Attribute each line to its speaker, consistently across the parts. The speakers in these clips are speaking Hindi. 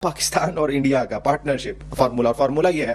Speaker 1: पाकिस्तान और इंडिया का पार्टनरशिप फार्मूला ये है,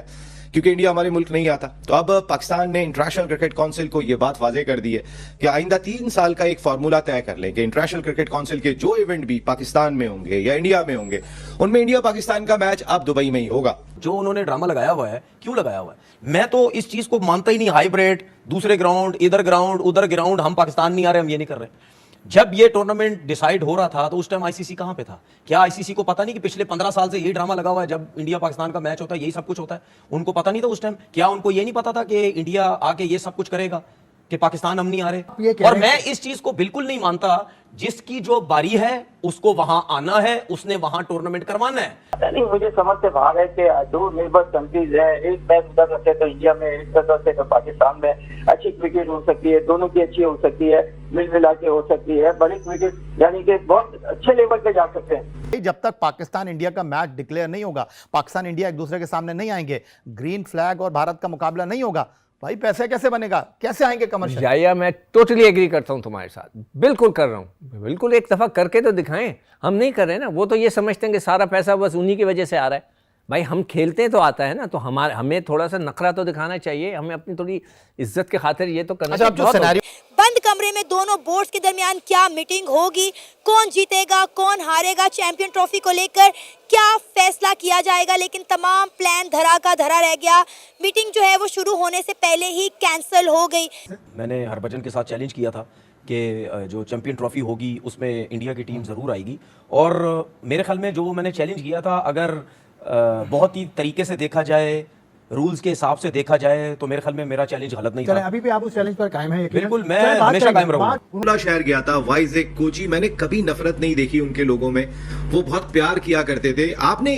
Speaker 1: क्योंकि इंडिया हमारे मुल्क नहीं आता, तो अब पाकिस्तान ने इंटरनेशनल क्रिकेट काउंसिल को यह बात वाजे कर दी है कि आइंदा 3 साल का एक फार्मूला तय कर लें कि इंटरनेशनल क्रिकेट काउंसिल के जो इवेंट भी पाकिस्तान में होंगे या इंडिया में होंगे, उनमें इंडिया पाकिस्तान का मैच अब दुबई में ही होगा।
Speaker 2: जो उन्होंने ड्रामा लगाया हुआ है, क्यों लगाया हुआ है? मैं तो इस चीज को मानता ही नहीं। हाइब्रिड, दूसरे ग्राउंड, इधर ग्राउंड, उधर ग्राउंड, हम पाकिस्तान नहीं आ रहे, हम ये नहीं कर रहे। जब ये टूर्नामेंट डिसाइड हो रहा था तो उस टाइम आईसीसी कहां पे था? क्या आईसीसी को पता नहीं कि पिछले 15 साल से यही ड्रामा लगा हुआ है? जब इंडिया पाकिस्तान का मैच होता है यही सब कुछ होता है। उनको पता नहीं था उस टाइम? क्या उनको ये नहीं पता था कि इंडिया आके ये सब कुछ करेगा कि पाकिस्तान हम नहीं आ रहे? और मैं इस चीज को बिल्कुल नहीं मानता। जिसकी जो बारी है उसको वहां आना है, उसने वहां टूर्नामेंट करवाना है।
Speaker 3: नहीं, मुझे समझ से बाहर है कि दो निर्भर कंट्रीज है, एक मैच उधर रखते तो इंडिया में, एक रखते तो पाकिस्तान में। अच्छी क्रिकेट हो सकती है, दोनों की अच्छी हो सकती है, मिल मिला के हो सकती है, बड़ी क्रिकेट यानी कि बहुत अच्छे लेवल पे जा सकते हैं।
Speaker 4: जब तक पाकिस्तान इंडिया का मैच डिक्लेयर नहीं होगा, पाकिस्तान इंडिया एक दूसरे के सामने नहीं आएंगे, ग्रीन फ्लैग और भारत का मुकाबला नहीं होगा, भाई पैसे कैसे बनेगा? कैसे आएंगे कमर्शियल?
Speaker 5: या मैं टोटली एग्री करता हूं तुम्हारे साथ, बिल्कुल कर रहा हूं। बिल्कुल एक दफा करके तो दिखाएं। हम नहीं कर रहे ना, वो तो ये समझते हैं कि सारा पैसा बस उन्हीं की वजह से आ रहा है। भाई हम खेलते हैं तो आता है ना, तो हमें थोड़ा सा नखरा तो दिखाना चाहिए। हमें अपनी थोड़ी इज्जत के खातिर ये तो करना चाहिए।
Speaker 6: बंद कमरे में दोनों बोर्ड्स के दरमियान क्या मीटिंग होगी, कौन जीतेगा कौन हारेगा, चैंपियन ट्रॉफी को लेकर क्या फैसला किया जाएगा, लेकिन तमाम प्लान धरा का धरा रह गया। मीटिंग जो है वो शुरू होने से पहले ही कैंसिल हो गई।
Speaker 2: मैंने हरभजन के साथ चैलेंज किया था कि जो चैंपियन ट्रॉफी होगी उसमें इंडिया की टीम जरूर आएगी। और मेरे ख्याल में जो मैंने चैलेंज किया था, अगर बहुत ही तरीके से देखा जाए, रूल्स के हिसाब से देखा जाए, तो मेरे ख्याल में मेरा चैलेंज गलत नहीं था।
Speaker 4: अभी भी आप उस चैलेंज पर कायम हैं?
Speaker 2: बिल्कुल, मैं हमेशा कायम रहूंगा।
Speaker 1: उमला शहर गया था, वाइजेक, कोची, मैंने कभी नफरत नहीं देखी उनके लोगों में। वो बहुत प्यार किया करते थे। आपने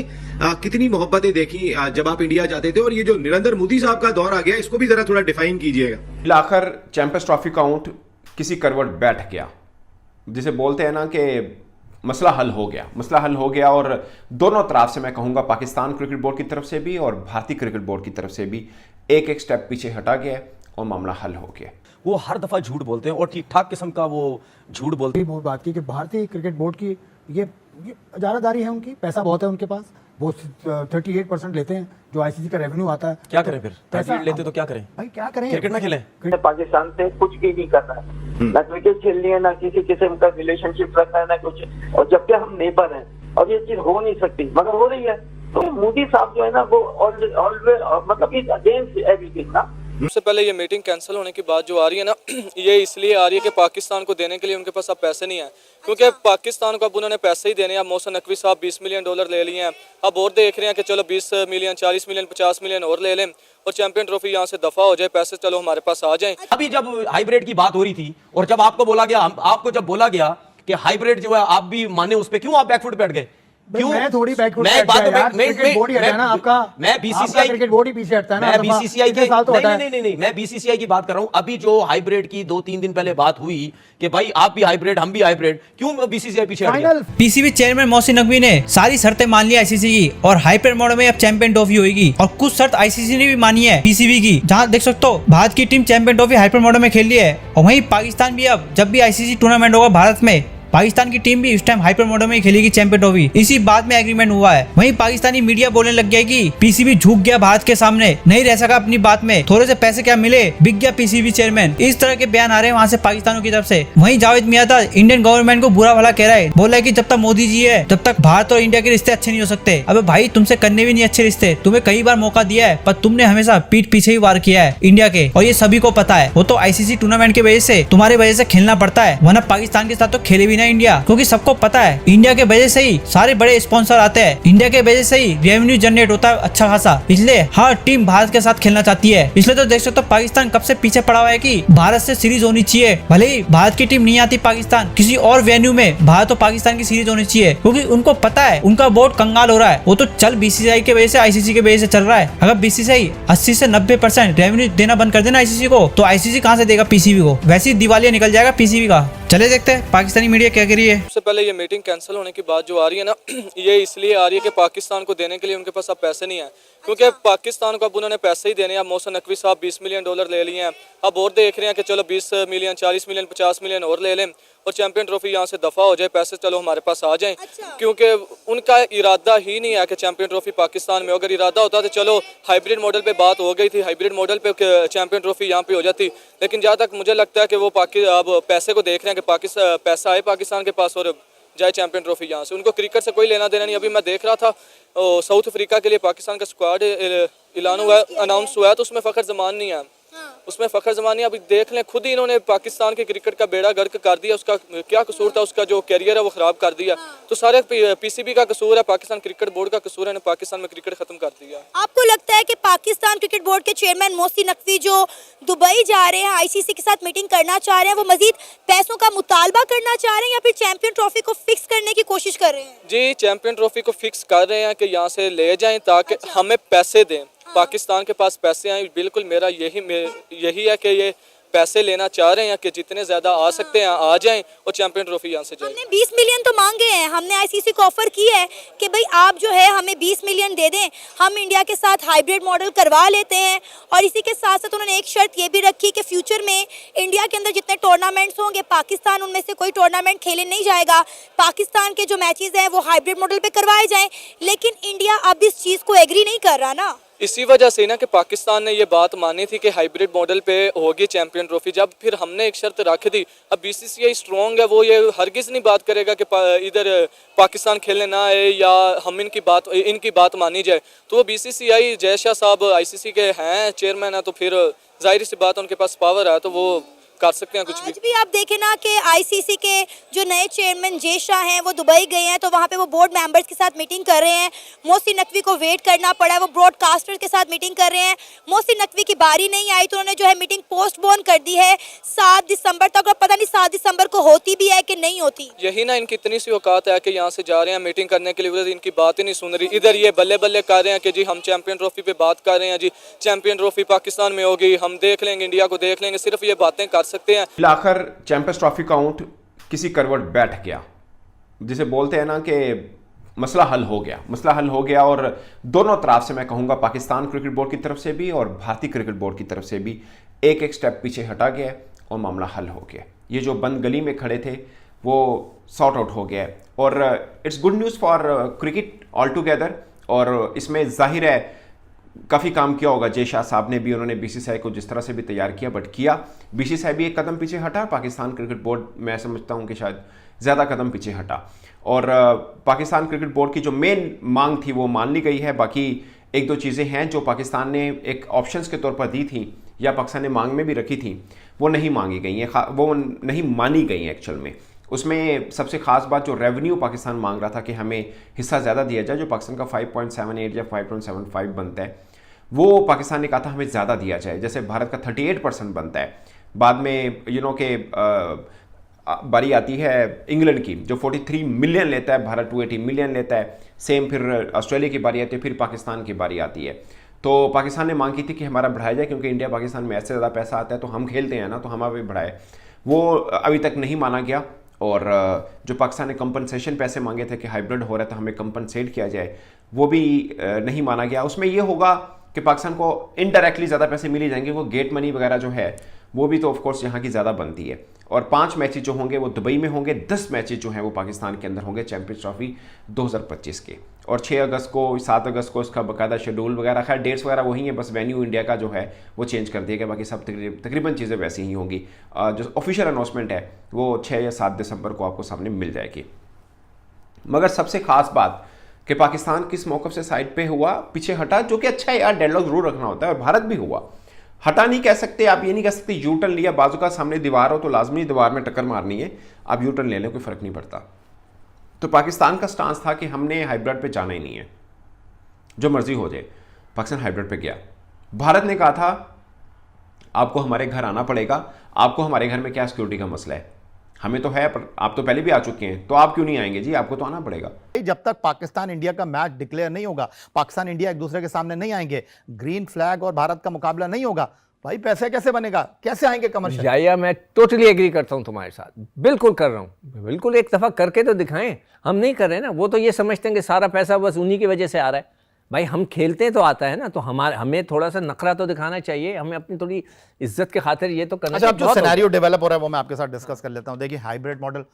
Speaker 1: कितनी मोहब्बतें देखी जब आप इंडिया जाते थे? और ये जो नरेंद्र मोदी साहब का दौर आ गया, इसको भी जरा थोड़ा डिफाइन कीजिएगा।
Speaker 7: आखिर चैंपियंस ट्रॉफी का ऊंट किसी करवट बैठ गया, जिसे बोलते हैं ना कि मसला हल हो गया। मसला हल हो गया और दोनों तरफ से, मैं कहूंगा पाकिस्तान क्रिकेट बोर्ड की तरफ से भी और भारतीय क्रिकेट बोर्ड की तरफ से भी एक एक स्टेप पीछे हटा गया और मामला हल हो गया।
Speaker 2: वो हर दफा झूठ बोलते हैं और ठीक ठाक किस्म का वो झूठ बोलते हैं।
Speaker 8: बहुत बात की कि भारतीय क्रिकेट बोर्ड की ये इजारादारी है, उनकी पैसा बहुत है उनके पास। वो 38% लेते हैं जो आईसीसी का रेवेन्यू आता है।
Speaker 2: क्या करें फिर? पैसा लेते तो क्या करें
Speaker 8: भाई? क्या करें?
Speaker 2: क्रिकेट ना खेलें?
Speaker 3: पाकिस्तान से कुछ भी नहीं करना है, ना क्रिकेट खेलनी है, ना किसी किस्म का रिलेशनशिप रखना है, ना कुछ। और जबकि हम नेबर हैं और ये चीज हो नहीं सकती, मगर हो रही है। तो मोदी साहब जो है ना, वो ऑलवेज मतलब इज अगेंस्ट एवरीथिंग ना।
Speaker 9: सबसे पहले ये मीटिंग कैंसिल होने की बात जो आ रही है ना, ये इसलिए आ रही है कि पाकिस्तान को देने के लिए उनके पास अब पैसे नहीं है। क्योंकि पाकिस्तान को अब उन्होंने पैसे ही देने हैं। अब मोहसिन नकवी साहब $20 मिलियन ले लिए हैं। अब और देख रहे हैं कि चलो 20 मिलियन, 40 मिलियन, 50 मिलियन और ले लें और चैंपियन ट्रॉफी यहाँ से दफा हो जाए, पैसे चलो हमारे पास आ जाएं।
Speaker 2: अभी जब हाइब्रिड की बात हो रही थी और जब आपको बोला गया कि हाइब्रिड जो है आप भी माने, उस पर क्यों आप बैकफुट बैठ गए?
Speaker 8: क्यों? मैं थोड़ी बैकफुट
Speaker 2: मैं
Speaker 8: क्रिकेट बोर्ड ही हटा है ना आपका।
Speaker 2: मैं बीसीसीआई
Speaker 8: क्रिकेट बोर्ड ही पीछे हटता है ना।
Speaker 2: मैं बीसीसीआई के
Speaker 8: नहीं,
Speaker 2: मैं बीसीसीआई की बात कर रहा हूं। अभी जो हाइब्रिड की 2-3 दिन पहले बात हुई कि भाई आप भी हाइब्रिड हम भी हाइब्रिड, क्यों बीसीसीआई पीछे हट गया?
Speaker 10: पीसीबी चेयरमैन मोहसिन नकवी ने सारी शर्तें मान ली आईसीसी की और हाइब्रिड मोड में अब चैंपियन ट्रॉफी होगी। और कुछ शर्त आईसीसी ने भी मानी है पीसीबी की, जहां देख सकते हो भारत की team champion trophy hybrid mode में खेल रही है। और वहीं पाकिस्तान भी अब जब भी आईसीसी टूर्नामेंट होगा भारत में, पाकिस्तान की टीम भी इस टाइम हाइपर मोड में ही खेलेगी चैंपियन ट्रॉफी। इसी बात में एग्रीमेंट हुआ है। वहीं पाकिस्तानी मीडिया बोलने लग गया कि पीसीबी झुक गया भारत के सामने, नहीं रह सका अपनी बात में, थोड़े से पैसे क्या मिले, बिक गया पीसीबी चेयरमैन। इस तरह के बयान आ रहे हैं वहाँ से पाकिस्तानों की तरफ से। वहीं जावेद मियां इंडियन गवर्नमेंट को बुरा भला कह रहा है, बोला है कि जब तक मोदी जी है तब तक भारत और इंडिया के रिश्ते अच्छे नहीं हो सकते। अबे भाई, तुमसे करने भी नहीं अच्छे रिश्ते, तुम्हें कई बार मौका दिया है पर तुमने हमेशा पीठ पीछे ही वार किया है इंडिया के, और ये सभी को पता है। वो तो आईसीसी टूर्नामेंट की वजह से, तुम्हारी वजह से खेलना पड़ता है, वरना पाकिस्तान के साथ तो खेले भी ना इंडिया। क्योंकि सबको पता है इंडिया के वजह से ही सारे बड़े स्पॉन्सर आते हैं, इंडिया के वजह से ही रेवेन्यू जनरेट होता है अच्छा खासा। इसलिए हर टीम भारत के साथ खेलना चाहती है। इसलिए तो देख सकते हो पाकिस्तान कब से पीछे पड़ा हुआ है कि भारत से सीरीज होनी चाहिए। भले ही भारत की टीम नहीं आती पाकिस्तान, किसी और वेन्यू में भारत और पाकिस्तान की सीरीज होनी चाहिए, क्योंकि उनको पता है उनका बोर्ड कंगाल हो रहा है। वो तो चल बीसीसीआई की वजह से, आईसीसी की वजह से चल रहा है। अगर बीसीसीआई 80 से 90% रेवेन्यू देना बंद कर देना आईसीसी को, तो आईसीसी कहाँ से देगा पीसीबी को? वैसे ही दिवालिया निकल जाएगा पीसीबी का। चले देखते हैं पाकिस्तानी मीडिया क्या कह रही है।
Speaker 9: सबसे पहले ये मीटिंग कैंसिल होने की बात जो आ रही है ना, ये इसलिए आ रही है कि पाकिस्तान को देने के लिए उनके पास अब पैसे नहीं है। क्योंकि पाकिस्तान को अब उन्होंने पैसे ही देने हैं। अब मोहसिन नकवी साहब $20 मिलियन ले लिए हैं। अब और देख रहे हैं कि चलो 20 मिलियन, 40 मिलियन, 50 मिलियन और ले लें और चैंपियन ट्रॉफी यहाँ से दफा हो जाए, पैसे चलो हमारे पास आ जाएं।
Speaker 6: अच्छा।
Speaker 9: क्योंकि उनका इरादा ही नहीं है कि चैंपियन ट्रॉफी पाकिस्तान में, अगर इरादा होता तो चलो हाइब्रिड मॉडल पे बात हो गई थी, हाइब्रिड मॉडल पे चैंपियन ट्रॉफी यहाँ पे हो जाती। लेकिन जहाँ तक मुझे लगता है कि वो अब पैसे को देख रहे हैं कि पैसा आए पाकिस्तान के पास और जाए चैंपियन ट्रॉफी यहाँ से। उनको क्रिकेट से कोई लेना देना नहीं। अभी मैं देख रहा था साउथ अफ्रीका के लिए पाकिस्तान का स्क्वाड अनाउंस हुआ है, तो उसमें फ़खर ज़मान नहीं है। उसमें फ़खर ज़मान अभी देख लें, खुद ही इन्होंने पाकिस्तान के क्रिकेट का बेड़ा गर्क कर दिया। उसका क्या कसूर था? उसका जो कैरियर है वो ख़राब कर दिया। तो सारे पीसीबी का कसूर है, पाकिस्तान क्रिकेट बोर्ड का कसूर है, ने पाकिस्तान में क्रिकेट ख़त्म कर दिया।
Speaker 6: आपको लगता है कि पाकिस्तान क्रिकेट बोर्ड के चेयरमैन मोहसिन नकवी जो दुबई जा रहे हैं, आईसीसी के साथ मीटिंग करना चाह रहे हैं, वो मजीद पैसों का मुतालबा करना चाह रहे हैं या फिर चैंपियन ट्रॉफी को फिक्स करने की कोशिश कर रहे हैं?
Speaker 9: जी, चैंपियन ट्रॉफी को फिक्स कर रहे हैं कि यहाँ से ले जाएं ताकि हमें पैसे दें। पाकिस्तान के पास पैसे आए, बिल्कुल मेरा यही है कि ये पैसे लेना चाह रहे हैं कि जितने ज़्यादा आ सकते हैं आ जाएं और चैंपियन ट्रॉफी यहाँ से जाए।
Speaker 6: हमने 20 मिलियन तो मांगे हैं, हमने आईसीसी को ऑफर की है कि भाई आप जो है हमें 20 मिलियन दे दें, हम इंडिया के साथ हाइब्रिड मॉडल करवा लेते हैं। और इसी के साथ साथ उन्होंने एक शर्त ये भी रखी कि फ्यूचर में इंडिया के अंदर जितने टूर्नामेंट्स होंगे, पाकिस्तान उनमें से कोई टूर्नामेंट खेले नहीं जाएगा, पाकिस्तान के जो मैचेस हैं वो हाइब्रिड मॉडल पर करवाए जाएँ। लेकिन इंडिया अब इस चीज़ को एग्री नहीं कर रहा ना।
Speaker 9: इसी वजह से ना कि पाकिस्तान ने ये बात मानी थी कि हाइब्रिड मॉडल पे होगी चैंपियन ट्रॉफी। जब फिर हमने एक शर्त रख दी, अब बीसीसीआई स्ट्रॉन्ग है, वो ये हरगिज़ नहीं बात करेगा कि इधर पाकिस्तान खेलने ना आए या हम इनकी बात मानी जाए। तो वो बीसीसीआई जय शाह साहब आईसीसी के हैं, चेयरमैन है, तो फिर जाहिर सी बात है उनके पास पावर है, तो वो कर सकते हैं कुछ भी।
Speaker 6: आज भी आप देखें ना कि आईसीसी के जो नए चेयरमैन जय शाह हैं वो दुबई गए हैं, तो वहाँ पे वो बोर्ड मेंबर्स के साथ मीटिंग कर रहे हैं। मोहसिन नकवी को वेट करना पड़ा है, वो ब्रॉडकास्टर के साथ मीटिंग कर रहे हैं। मोहसिन नकवी की बारी नहीं आई तो उन्होंने जो है मीटिंग पोस्टपोन कर दी है 7 दिसंबर तक। और पता नहीं 7 दिसंबर को होती भी है कि नहीं होती।
Speaker 9: यही ना इनकी इतनी सी औकात है कि यहाँ से जा रहे हैं मीटिंग करने के लिए, उधर इनकी बात ही नहीं सुन रही। इधर ये बल्ले बल्ले कर रहे हैं कि जी हम चैंपियन ट्रॉफी पे बात कर रहे हैं, जी चैंपियन ट्रॉफी पाकिस्तान में होगी, हम देख लेंगे, इंडिया को देख लेंगे, सिर्फ ये बातें कर सकते हैं।
Speaker 7: आखिर चैंपियंस ट्रॉफी का ऊंट किसी करवट बैठ गया, जिसे बोलते हैं ना कि मसला हल हो गया। और दोनों तरफ से मैं कहूंगा, पाकिस्तान क्रिकेट बोर्ड की तरफ से भी और भारतीय क्रिकेट बोर्ड की तरफ से भी एक एक स्टेप पीछे हटा गया और मामला हल हो गया। ये जो बंद गली में खड़े थे वो सॉर्ट आउट हो गया और it's good news for cricket all together. और इसमें जाहिर है काफ़ी काम किया होगा जय शाह साहब ने भी, उन्होंने बीसीसीआई को जिस तरह से भी तैयार किया, बट किया। बीसीसीआई भी एक कदम पीछे हटा, पाकिस्तान क्रिकेट बोर्ड मैं समझता हूं कि शायद ज़्यादा कदम पीछे हटा। और पाकिस्तान क्रिकेट बोर्ड की जो मेन मांग थी वो मान ली गई है। बाकी एक दो चीज़ें हैं जो पाकिस्तान ने एक ऑप्शंस के तौर पर दी थी या पाकिस्तान ने मांग में भी रखी थी, वो नहीं मांगी गई हैं, वो नहीं मानी गई हैं एक्चुअल में। उसमें सबसे खास बात जो रेवेन्यू पाकिस्तान मांग रहा था कि हमें हिस्सा ज़्यादा दिया जाए, जो पाकिस्तान का 5.78 या 5.75 बनता है, वो पाकिस्तान ने कहा था हमें ज़्यादा दिया जाए। जैसे भारत का 38% बनता है, बाद में के बारी आती है इंग्लैंड की जो 43 मिलियन लेता है, भारत 280 मिलियन लेता है। सेम फिर ऑस्ट्रेलिया की बारी आती है, फिर पाकिस्तान की बारी आती है। तो पाकिस्तान ने मांग की थी कि हमारा बढ़ाया जाए, क्योंकि इंडिया पाकिस्तान में ऐसे ज़्यादा पैसा आता है तो हम खेलते हैं ना, तो हमारा भी बढ़ाए। वो अभी तक नहीं माना गया। और जो पाकिस्तान ने कंपनसेशन पैसे मांगे थे कि हाइब्रिड हो रहा है तो हमें कंपनसेट किया जाए, वो भी नहीं माना गया। उसमें ये होगा कि पाकिस्तान को इनडायरेक्टली ज़्यादा पैसे मिल जाएंगे, वो गेट मनी वगैरह जो है वो भी तो ऑफ कोर्स यहाँ की ज़्यादा बनती है। और 5 मैचेज जो होंगे वो दुबई में होंगे, 10 मैचेज जो हैं वो पाकिस्तान के अंदर होंगे चैंपियंस ट्रॉफी 2025 के। और 6 अगस्त को 7 अगस्त को इसका बाकायदा शेड्यूल वगैरह, खैर डेट्स वगैरह वही है, बस वेन्यू इंडिया का जो है वो चेंज कर दिया गया, बाकी सब तकरीबन चीज़ें वैसी ही होंगी। जो ऑफिशियल अनाउंसमेंट है वो 6 या 7 दिसंबर को आपको सामने मिल जाएगी। मगर सबसे खास बात कि पाकिस्तान किस मौक़िफ़ से साइड पे हुआ, पीछे हटा, जो कि अच्छा है यार, डेडलॉक जरूर रखना होता है। और भारत भी हुआ, हटा नहीं कह सकते आप, ये नहीं कह सकते यू टर्न लिया, बाजू का सामने दीवार हो तो लाजमी दीवार में टक्कर मारनी है, आप यू टर्न ले लें, कोई फ़र्क नहीं पड़ता। तो पाकिस्तान का स्टांस था कि हमने हाइब्रिड पे जाना ही नहीं है, जो मर्जी हो जाए। पाकिस्तान हाइब्रिड पे गया। भारत ने कहा था आपको हमारे घर आना पड़ेगा, आपको हमारे घर में क्या सिक्योरिटी का मसला है, हमें तो है, पर आप तो पहले भी आ चुके हैं, तो आप क्यों नहीं आएंगे जी, आपको तो आना पड़ेगा।
Speaker 4: जब तक पाकिस्तान इंडिया का मैच डिक्लेयर नहीं होगा, पाकिस्तान इंडिया एक दूसरे के सामने नहीं आएंगे, ग्रीन फ्लैग और भारत का मुकाबला नहीं होगा, भाई पैसे कैसे बनेगा, कैसे आएंगे कमर्शियल?
Speaker 5: या मैं टोटली एग्री करता हूं तुम्हारे साथ, बिल्कुल कर रहा हूं, बिल्कुल एक दफा करके तो दिखाएं। हम नहीं कर रहे ना, वो तो ये समझते हैं कि सारा पैसा बस उन्हीं की वजह से आ रहा है। भाई हम खेलते तो आता है ना, तो हमें थोड़ा सा नखरा तो दिखाना चाहिए, हमें अपनी थोड़ी इज्जत के खातिर ये तो करना
Speaker 4: अच्छा, अब
Speaker 5: चाहिए।
Speaker 4: जो
Speaker 5: बहुत
Speaker 4: सिनेरियो डेवलप हो रहा है वो मैं आपके साथ डिस्कस कर लेता हूं। देखिए हाइब्रिड मॉडल,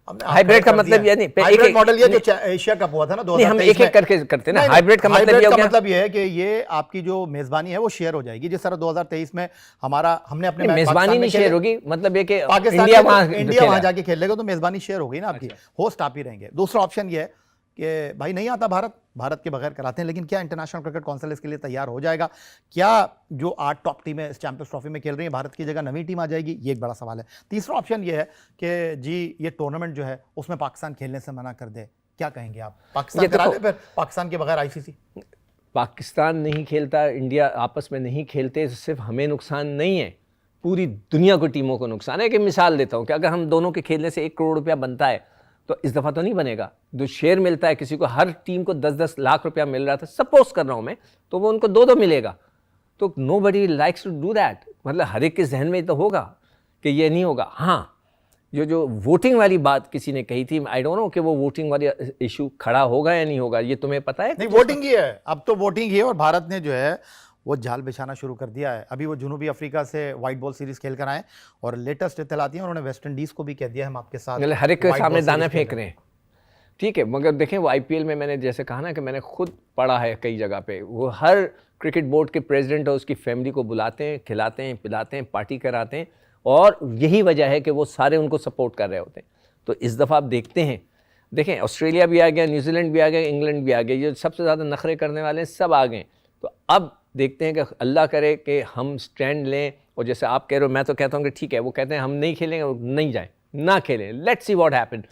Speaker 5: हाइब्रिड का मतलब ये नहीं,
Speaker 4: हाइब्रिड मॉडल ये जो एशिया कप हुआ था ना 2023
Speaker 5: नहीं, हम एक एक करके करते हैं ना। हाइब्रिड का मतलब ये हो गया,
Speaker 4: मतलब ये है कि ये आपकी जो मेजबानी है वो शेयर हो जाएगी। जिस तरह 2023 में हमने अपने
Speaker 5: मेजबानी नहीं शेयर होगी, मतलब ये कि
Speaker 4: पाकिस्तान इंडिया वहां जाके खेलेगा तो मेजबानी शेयर होगी ना आपकी, होस्ट आप ही रहेंगे। दूसरा ऑप्शन ये है कि भाई नहीं आता भारत के बगैर कराते हैं, लेकिन क्या इंटरनेशनल क्रिकेट काउंसिल इसके लिए तैयार हो जाएगा? क्या जो 8 टॉप टीमें इस चैंपियंस ट्रॉफी में खेल रही हैं भारत की जगह नवी टीम आ जाएगी? ये एक बड़ा सवाल है। तीसरा ऑप्शन ये है कि जी ये टूर्नामेंट जो है उसमें पाकिस्तान खेलने से मना कर दे, क्या कहेंगे आप? पाकिस्तान करा दे फिर, पाकिस्तान के बगैर आईसीसी?
Speaker 5: पाकिस्तान नहीं खेलता, इंडिया आपस में नहीं खेलते, सिर्फ हमें नुकसान नहीं है, पूरी दुनिया को टीमों को नुकसान है। कि मिसाल देता हूँ कि अगर हम दोनों के खेलने से 1 करोड़ रुपया बनता है तो इस दफ़ा तो नहीं बनेगा। जो शेयर मिलता है किसी को, हर टीम को 10-10 लाख रुपया मिल रहा था, सपोज कर रहा हूँ मैं, तो वो उनको 2-2 मिलेगा। तो nobody likes to do that, मतलब हर एक के जहन में तो होगा कि ये नहीं होगा। हाँ, जो वोटिंग वाली बात किसी ने कही थी, आई डोंट नो कि वो वोटिंग वाली इशू खड़ा होगा या नहीं होगा, ये तुम्हें पता है?
Speaker 4: नहीं, वोटिंग ही है, अब तो वोटिंग ही है। और भारत ने जो है वो जाल बिछाना शुरू कर दिया है। अभी वो जनूबी अफ्रीका से व्हाइट बॉल सीरीज खेल कर आए और लेटेस्ट इत्तलाती हैं, उन्होंने वेस्ट इंडीज को भी कह दिया हम आपके साथ
Speaker 5: मतलब हर एक के सामने दाना फेंक रहे हैं। ठीक है, मगर देखें वो आईपीएल में मैंने जैसे कहा ना कि मैंने खुद पढ़ा है कई जगह पे, वो हर क्रिकेट बोर्ड के प्रेसिडेंट और उसकी फैमिली को बुलाते हैं, खिलाते हैं, पिलाते हैं, पार्टी कराते हैं, और यही वजह है कि वो सारे उनको सपोर्ट कर रहे होते हैं। तो इस दफ़ा आप देखते हैं, देखें ऑस्ट्रेलिया भी आ गया, न्यूजीलैंड भी आ गया, इंग्लैंड भी आ गया, ये सबसे ज़्यादा नखरे करने वाले हैं सब आ गए। तो अब देखते हैं कि अल्लाह करे कि हम स्टैंड लें, और जैसे आप कह रहे हो मैं तो कहता हूँ कि ठीक है, वो कहते हैं हम नहीं खेलेंगे, नहीं जाए, ना खेलें, लेट्स सी व्हाट हैपन।